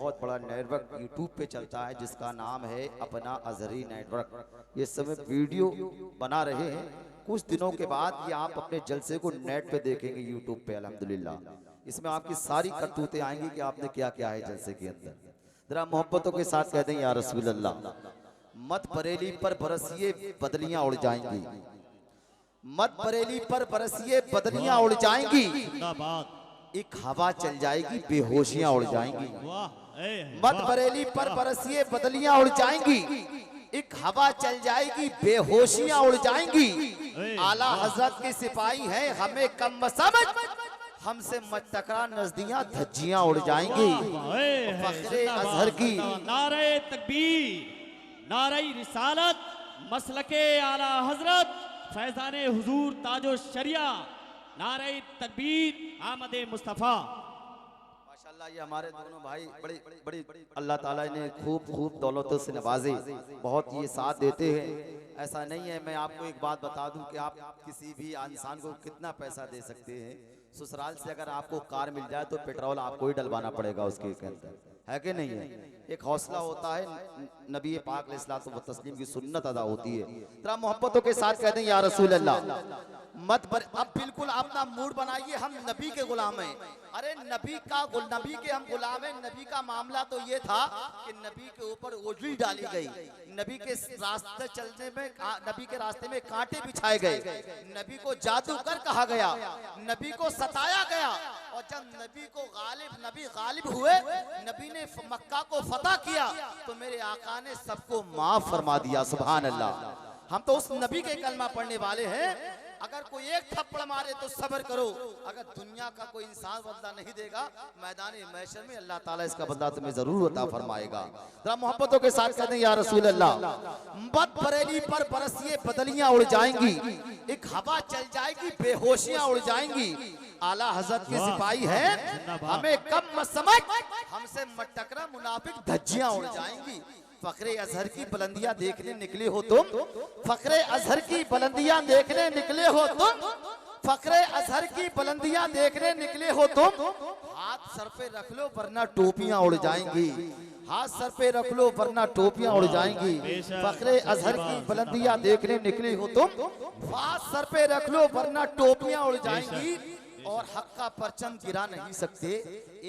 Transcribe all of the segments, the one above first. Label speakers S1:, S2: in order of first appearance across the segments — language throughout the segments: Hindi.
S1: बहुत बड़ा नेटवर्क यूट्यूब पे चलता है जिसका नाम है अपना अजहरी नेटवर्क। ये समय वीडियो बना रहे हैं, कुछ दिनों के बाद ये आप अपने जलसे को नेट पे देखेंगे यूट्यूब पे अल्हम्दुलिल्लाह। इसमें आपकी सारी करतूतें आएंगी कि आपने क्या क्या है जलसे के अंदर। जरा मोहब्बतों के साथ कहते हैं या रसूल अल्लाह। मत बरेली पर बरसिए बदलियां उड़ जाएंगी, मत बरेली पर बरसिए बदलियां उड़ जाएंगी, एक हवा चल जाएगी बेहोशियां उड़ जाएंगी। मत बरेली पर बरसिए बदलियां उड़ जाएंगी, एक हवा चल जाएगी बेहोशियां उड़ जाएंगी। आला हजरत के सिपाही हैं हमें कम समझ, हमसे मत टकरा नजदियां धज्जियां उड़ जाएंगी। फख्रे अजहर की
S2: नारे तकबीर, नारे रिसालत, मसलके आला हजरत फैजाने हुजूर ताजो शरिया, नारे तकबीर, आमदे मुस्तफा।
S1: माशाल्लाह ये हमारे दोनों भाई बड़ी बड़ी अल्लाह ताला ने खूब दौलतों से नवाजे, बहुत ये साथ देते हैं। ऐसा नहीं है, मैं आपको एक बात बता दूं कि आप किसी भी इंसान को कितना पैसा दे सकते हैं। ससुराल से अगर आपको कार मिल जाए तो पेट्रोल आपको ही डलवाना पड़ेगा उसके अंदर, है कि नहीं है। एक हौसला होता है, नबी पाक अलैहिस्सलातु व तस्लीम की सुन्नत अदा होती है। जरा मोहब्बतों के साथ कहते हैं या रसूल अल्लाह। मत पर अब बिल्कुल अपना मूड बनाइए, हम नबी के गुलाम हैं। अरे नबी के हम गुलाम हैं। नबी का मामला तो ये था कि नबी के ऊपर ओझली डाली गई, नबी के रास्ते चलने में, नबी के रास्ते में कांटे बिछाए गए, नबी को जादूगर कहा गया, नबी को सताया गया। और जब नबी गालिब हुए, नबी ने मक्का को फतह किया तो मेरे आका ने सबको माफ फरमा दिया। सुभान अल्लाह। हम तो उस नबी के कलमा पढ़ने वाले हैं। अगर कोई एक थप्पड़ मारे तो सब्र करो, अगर दुनिया का कोई इंसान बदला नहीं देगा, मैदान महशर में अल्लाह ताला इसका बदला तुम्हें जरूर अता फरमाएगा। जरा मोहब्बतों के साथ कहते हैं या रसूल अल्लाह। मत बरेली पर बरसिए बदलियां उड़ जाएंगी, एक हवा चल जाएगी बेहोशियां उड़ जाएंगी। आला हजरत के सिपाही हैं हमें कम मत समझ, हमसे मत टकरा मुनाफिक धज्जियां उड़ जाएंगी। फखरे अजहर की बुलंदियां देखने निकले हो तुम, फखरे अजहर की बुलंदियां देखने निकले हो तुम, फखरे अजहर की बुलंदियां देखने निकले हो तुम। हाथ सर पे रख लो वरना टोपियां उड़ जाएंगी, हाथ सर पे रख लो वरना टोपियां उड़ जाएंगी। फखरे अजहर की बुलंदियां देखने निकले हो तुम, हाथ सर पे रख लो वरना टोपियां उड़ जाएंगी। और हक का परचम गिरा नहीं सकते,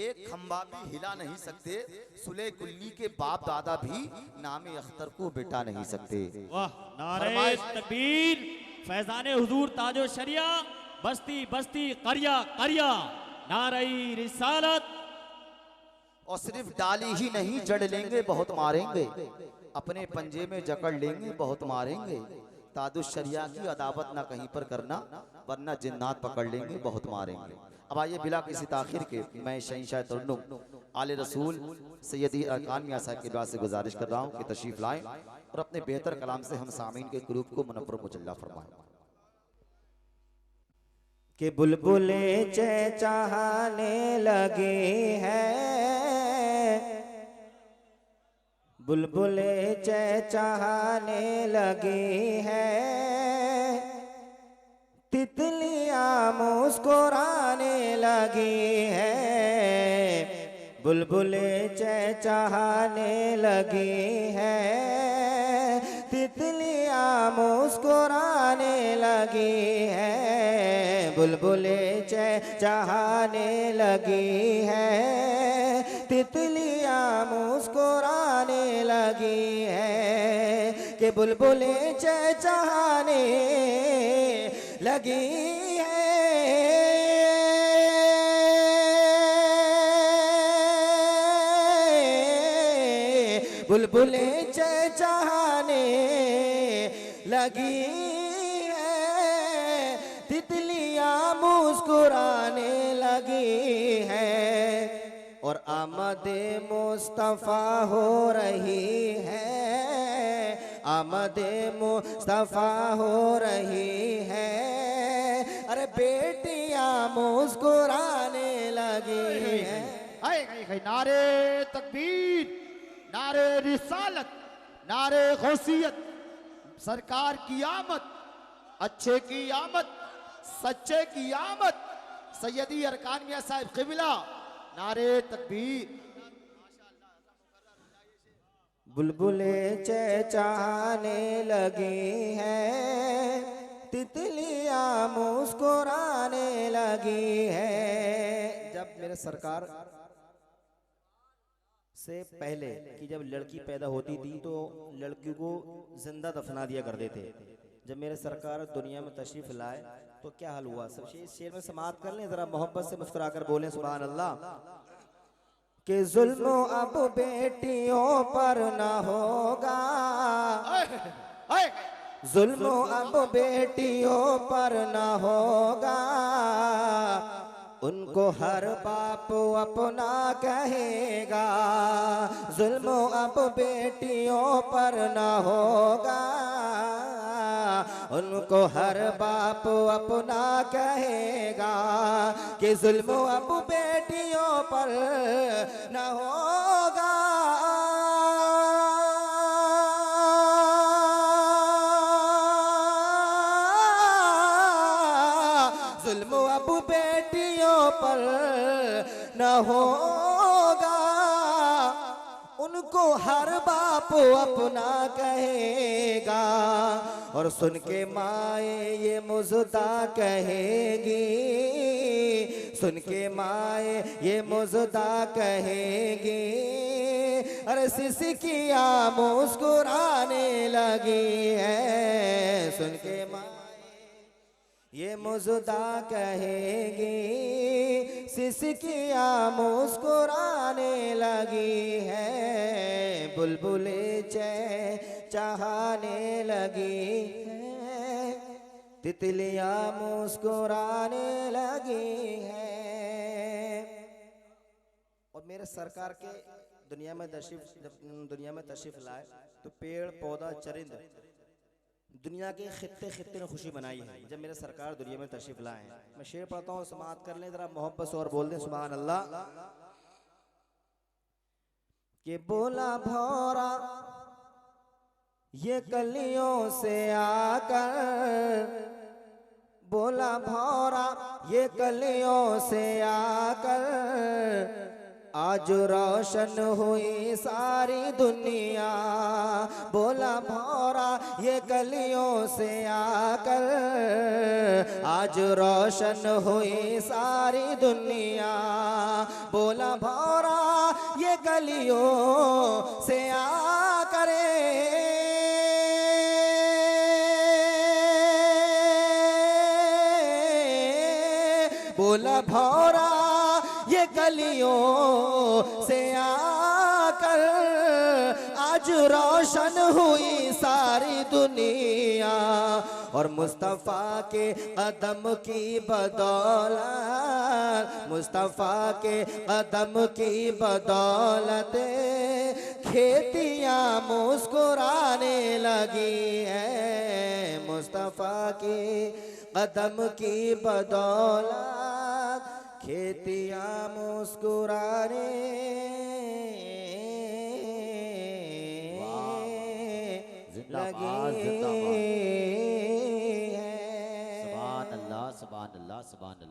S1: एक खंबा भी हिला नहीं सकते, सुले गुल्ली के बाप दादा भी नामे अख्तर को बिठा नहीं सकते।
S2: वाह, नारे तकबीर, फैजाने हुजूर ताजो शरिया, बस्ती बस्ती करिया करिया, नारे रिसालत।
S1: और सिर्फ डाली ही नहीं जड़ लेंगे बहुत मारेंगे, अपने पंजे में जकड़ लेंगे बहुत मारेंगे। तादुश शरिया की अदावत ना कहीं पर करना वरना जिन्नात पकड़ लेंगे बहुत मारेंगे। अब आइए बिला किसी ताखिर के मैं शहंशाह तरन्नुम आले रसूल सैयदी अरकान मियां साहब के दुआ से गुजारिश कर रहा हूँ कि तशरीफ लाएं और अपने बेहतर कलाम से हम सामीन के कुरूब को मुनव्वर मुजल्ला फरमाएं।
S3: कि बुलबुले चहचहाने लगे हैं, बुलबुले चहचहाने लगे हैं, तितलियां मुस्कुराने लगी हैं, बुलबुले चहचहाने लगी हैं, तितलियां मुस्कुराने लगी हैं, बुलबुले चहचहाने लगी हैं, तितलियां मुस्कुराने लगी हैं। कि बुलबुले चहचहाने लगी हैं, बुलबुले चहचहाने लगी हैं, तितलियां मुस्कुराने लगी हैं। और आमदे मुस्तफ़ा हो रही है, आमदे मुस्तफ़ा हो रही है, अरे बेटियां मुस्कुराने लगी हैं।
S4: नारे तकबीर, नारे रिसालत, नारे गौसियत, सरकार की आमद, अच्छे की आमद, सच्चे की आमद, सैयदी अरकान मियां साहब क़िबला, नारे तकबीर।
S3: बुलबुलें चहचहाने लगी हैं, तितलियां मुस्कुराने लगी हैं। जब मेरे सरकार से पहले कि जब लड़की पैदा होती थी तो लड़की को जिंदा दफना दिया करते थे। जब मेरे सरकार दुनिया में तशरीफ लाए तो क्या हाल हुआ? सब शेर में समाप्त कर लें, जरा मोहब्बत से मुस्कुराकर बोलें सुभान अल्लाह। कि जुल्म अब बेटियों पर न होगा, जुल्म अब बेटियों पर न होगा, उनको हर बाप अपना कहेगा। जुल्म अब बेटियों पर न होगा, उनको हर बाप अपना कहेगा। कि जुल्म अब बेटियों पर न होगा, जुल्म अब बेटियों पर न होगा, उनको हर बाप अपना कहेगा। और सुन के माए ये मुजदा कहेगी, सुन के माए ये मुजदा कहेगी, अरे सिसकियां मुस्कुराने लगी है। सुन के माए ये मुजदा कहेगी, सिसकियां मुस्कुराने लगी है। बुलबुलें चहचहाने लगी है, तितलियां मुस्कुराने लगी है। और मेरे सरकार के दुनिया में तशरीफ लाए तो पेड़ पौधा चरिंद दुनिया के खित्ते खित्ते ने खुशी मनाई है जब मेरे सरकार दुनिया में तशरीफ लाए हैं। मैं शेर पढ़ता हूँ, समाप्त कर लें, जरा मोहब्बत से और बोल दें सुभान अल्लाह। कि बोला भौरा ये कलियों से आकर, बोला भौरा ये कलियों से आकर, आज रोशन हुई सारी दुनिया। बोला भौरा ये कलियों से आकर, आज रोशन हुई सारी दुनिया। बोला भौरा ये कलियों से आकर, बोला भौरा ये गलियों से आकर, आज रोशन हुई सारी दुनिया। और मुस्तफ़ा के कदम की बदौलत, मुस्तफ़ा के कदम की बदौलत, खेतियां मुस्कुराने लगी है। मुस्तफ़ा के कदम की बदौलत, खेतियां मुस्कुराने लगी है।
S1: सुभान अल्लाह, सुभान अल्लाह, सुभान अल्लाह।